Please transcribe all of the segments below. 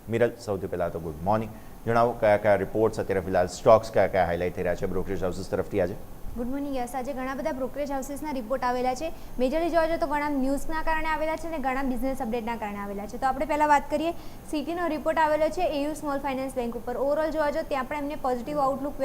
મિરલ, સૌથી પહેલાં તો ગુડ મોર્નિંગ. જણાવો કયા કયા રિપોર્ટ્સ અત્યારે ફિલહાલ સ્ટોક્સ કયા કયા હાઇલાઇટ થઈ રહ્યા છે બ્રોકરેજ હાઉસીસ તરફથી આજે? Good morning. યસ, આજે ઘણા બધા બ્રોકરેજ હાઉસીસના રિપોર્ટ આવેલા છે. મેજરલી જોવા જઈએ તો ઘણા ન્યૂઝના કારણે આવેલા છે અને ઘણા બિઝનેસ અપડેટના કારણે આવેલા છે. તો આપણે પહેલાં વાત કરીએ, સિટીનો રિપોર્ટ આવેલો છે એયુ સ્મોલ ફાઇનાન્સ બેંક ઉપર. ઓવરઓલ જોવા જઈએ ત્યાં પણ એમને પોઝિટિવ આઉટલુક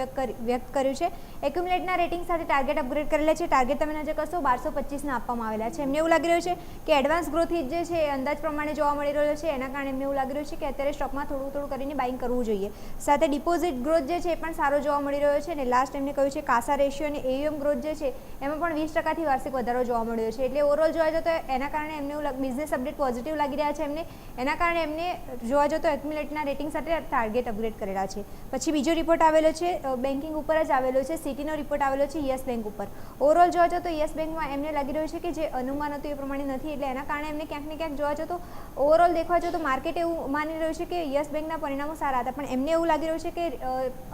વ્યક્ત કર્યું છે. એક્યુમ્યુલેટના રેટિંગ સાથે ટાર્ગેટ અપગ્રેડ કરેલા છે. ટાર્ગેટ તમે નજર કરશો 1225ના આપવામાં આવેલા છે. એમને એવું લાગી રહ્યું છે કે એડવાન્સ ગ્રોથ જે છે એ અંદાજ પ્રમાણે જોવા મળી રહ્યો છે. એના કારણે એમને એવું લાગી રહ્યું છે કે અત્યારે સ્ટોકમાં થોડું કરીને બાઇંગ કરવું જોઈએ. સાથે ડિપોઝિટ ગ્રોથ જે છે એ પણ સારો જોવા મળી રહ્યો છે. અને લાસ્ટ એમને કહ્યું છે કાસા રેશિયો અને એયુએમ ગ્રોથ જે છે એમાં પણ 20%થી વાર્ષિક વધારો જોવા મળ્યો છે. એટલે ઓવરઓલ જોવા જતો એના કારણે એમને એવું બિઝનેસ અપડેટ પોઝિટિવ લાગી રહ્યા છે એમને. એના કારણે એમને જોવા જતો એક્યુમ્યુલેટના રેટિંગ સાથે ટાર્ગેટ અપગ્રેડ કરેલા છે. પછી બીજો રિપોર્ટ આવેલો છે બેન્કિંગ ઉપર જ આવેલો છે. સિટીનો રિપોર્ટ આવેલો છે યસ બેંક ઉપર. ઓવરઓલ જોવા જતો યસ બેંકમાં એમને લાગી રહ્યું છે કે જે અનુમાન હતું એ પ્રમાણે નથી. એટલે એના કારણે એમને ક્યાંક ને ક્યાંક જોવા જતો ઓવરઓલ દેખવા જતો માર્કેટ એવું માની રહ્યું છે કે યસ બેંકના પરિણામો સારા હતા, પણ એમને એવું લાગી રહ્યું છે કે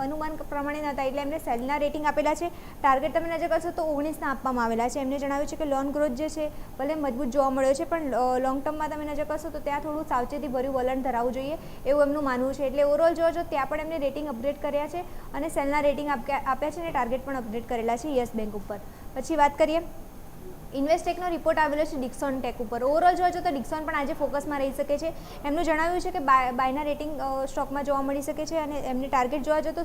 અનુમાન પ્રમાણે નહોતા. એટલે એમને સેલના રેટિંગ આપેલા છે. ટાર્ગેટ તમે નજર કરશો તો 19ના આપવામાં આવેલા છે. એમને જણાવ્યું છે કે લોન ગ્રોથ જે છે ભલે મજબૂત જોવા મળ્યો છે, પણ લોંગ ટર્મમાં તમે નજર કરશો તો ત્યાં થોડું સાવચેતી ભર્યું વલણ ધરાવવું જોઈએ એવું એમનું માનવું છે. એટલે ઓવરઓલ જોવા જો ત્યાં પણ એમને રેટિંગ અપગ્રેડ કર્યા છે અને સેલના રેટિંગ આપ્યા છે અને ટાર્ગેટ પણ અપગ્રેડ કરેલા છે યસ બેંક ઉપર. પછી વાત કરીએ, ઇન્વેસ્ટેકનો રિપોર્ટ આવેલો છે ડિક્સોન ટેક ઉપર. ઓવરઓલ જોવા જતો ડિક્સોન પણ આજે ફોકસમાં રહી શકે છે. એમનું જણાવ્યું છે કે બાયના રેટિંગ સ્ટોકમાં જોવા મળી શકે છે અને એમને ટાર્ગેટ જોવા જતો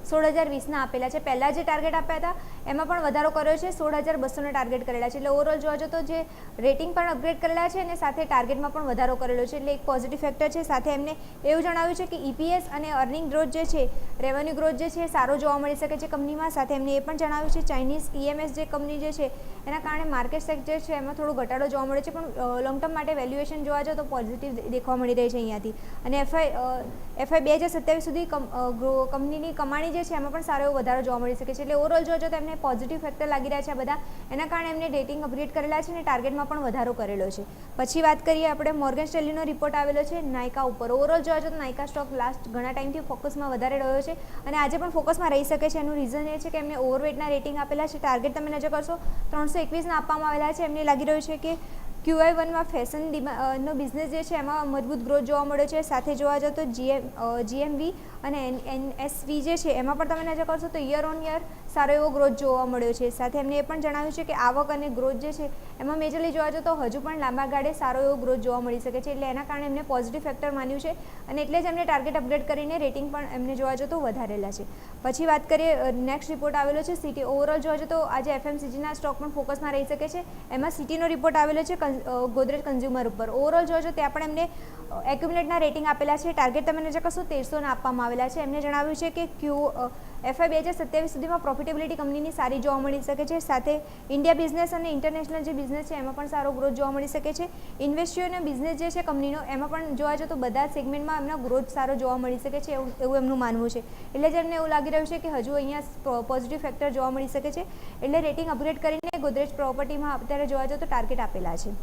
16,020ના આપેલા છે. પહેલાં જે ટાર્ગેટ આપ્યા હતા એમાં પણ વધારો કર્યો છે, 16,200ના ટાર્ગેટ કરેલા છે. એટલે ઓવરઓલ જોવા જતો જે રેટિંગ પણ અપગ્રેડ કરેલા છે અને સાથે ટાર્ગેટમાં પણ વધારો કરેલો છે. એટલે એક પોઝિટિવ ફેક્ટર છે. સાથે એમને એવું જણાવ્યું છે કે ઈપીએસ અને અર્નિંગ ગ્રોથ જે છે, રેવન્યુ ગ્રોથ જે છે સારો જોવા મળી શકે છે કંપનીમાં. સાથે એમને એ પણ જણાવ્યું છે ચાઇનીઝ ઈએમએસ જે કંપની જે છે એના કારણે માર્કેટ સેક્ટર છે એમાં થોડો ઘટાડો જોવા મળે છે, પણ લોંગ ટર્મ માટે વેલ્યુએશન જોવા જાવ તો પોઝિટિવ દેખવા મળી રહી છે અહીંયાથી. અને એફઆઈ 2027 સુધી કંપનીની કમાણી જે છે એમાં પણ સારો એવો વધારો જોવા મળી શકે છે. એટલે ઓવરઓલ જોવા જાવ તો એમને પોઝિટિવ ફેક્ટર લાગી રહ્યા છે આ બધા. એના કારણે એમને રેટિંગ અપગ્રેડ કરેલા છે અને ટાર્ગેટમાં પણ વધારો કરેલો છે. પછી વાત કરીએ આપણે, મોર્ગન સ્ટેનલીનો રિપોર્ટ આવેલો છે નાયકા ઉપર. ઓવરઓલ જોવા જાવ તો નાયકા સ્ટોક લાસ્ટ ઘણા ટાઈમથી ફોકસમાં વધારે રહ્યો છે અને આજે પણ ફોકસમાં રહી શકે છે. એનું રીઝન એ છે કે એમને ઓવરવેટના રેટિંગ આપેલા છે. ટાર્ગેટ તમે નજર કરશો 321ના આપવામાં આવેલા છે. એમને લાગી રહ્યું છે કે QI1માં ફેશન નો બિઝનેસ જે છે એમાં મજબૂત ગ્રોથ જોવા મળ્યો છે. સાથે જોવા જાવ તો GMV અને NSV જે છે એમાં પણ તમે નજર કરશો તો યર ઓન યર સારો એવો ગ્રોથ જોવા મળ્યો છે. સાથે એમને એ પણ જણાવ્યું છે કે આવક અને ગ્રોથ જે છે એમાં મેજરલી જોવા જાવ તો હજુ પણ લાંબા ગાળે સારો એવો ગ્રોથ જોવા મળી શકે છે. એટલે એના કારણે એમને પોઝિટિવ ફેક્ટર માન્યું છે અને એટલે જ એમને ટાર્ગેટ અપગ્રેડ કરીને રેટિંગ પણ એમને જોવા જાવ તો વધારેલા છે. પછી વાત કરીએ, નેક્સ્ટ રિપોર્ટ આવેલો છે સિટી. ઓવરઓલ જોવા જાવ તો આજે FMCGના સ્ટોક પણ ફોકસમાં રહી શકે છે. એમાં સિટીનો રિપોર્ટ આવેલો છે ગોદરેજ કન્ઝ્યુમર ઉપર. ઓવરઓલ જોવા જાવ ત્યાં પણ એમને એક્યુમ્યુલેટના રેટિંગ આપેલા છે. ટાર્ગેટ તમે નજર કરશો 1300ના આપવામાં આવેલા છે. એમને જણાવ્યું છે કે FY 2027 સુધીમાં પ્રોફિટેબિલિટી કંપનીની સારી જોવા મળી શકે છે. સાથે ઇન્ડિયા બિઝનેસ અને ઇન્ટરનેશનલ જે બિઝનેસ છે એમાં પણ સારો ગ્રોથ જોવા મળી શકે છે. ઇન્વેસ્ટીઓનો બિઝનેસ જે છે કંપનીનો એમાં પણ જોવા જાવ તો બધા સેગમેન્ટમાં એમનો ગ્રોથ સારો જોવા મળી શકે છે એવું એમનું માનવું છે. એટલે જ એમને એવું લાગી રહ્યું છે કે હજુ અહીંયા પોઝિટિવ ફેક્ટર જોવા મળી શકે છે. એટલે રેટિંગ અપગ્રેડ કરીને ગોદરેજ પ્રોપર્ટીમાં અત્યારે જોવા જાવ તો ટાર્ગેટ આપેલા છે.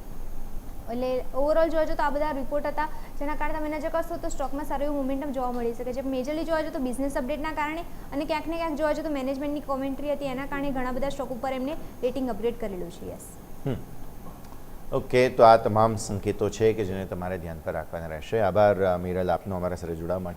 એટલે ઓવરઓલ જોવા જાવ તો આ બધા રિપોર્ટ હતા જેના કારણે તમે નજર કરશો તો સ્ટોકમાં સારું એવું મોમેન્ટમ જોવા મળી શકે છે. મેજરલી જોવા જાવ તો બિઝનેસ અપડેટના કારણે અને ક્યાંક ને ક્યાંક જોવા જાવ તો મેનેજમેન્ટની કોમેન્ટ્રી હતી એના કારણે ઘણા બધા સ્ટોક ઉપર એમને રેટિંગ અપગ્રેડ કરેલું છે. યસ. ઓકે, તો આ તમામ સંકેતો છે કે જેને તમારે ધ્યાન પર રાખવાના રહેશે. આભાર મિરલ આપનો અમારા સાથે જોડાવા માટે.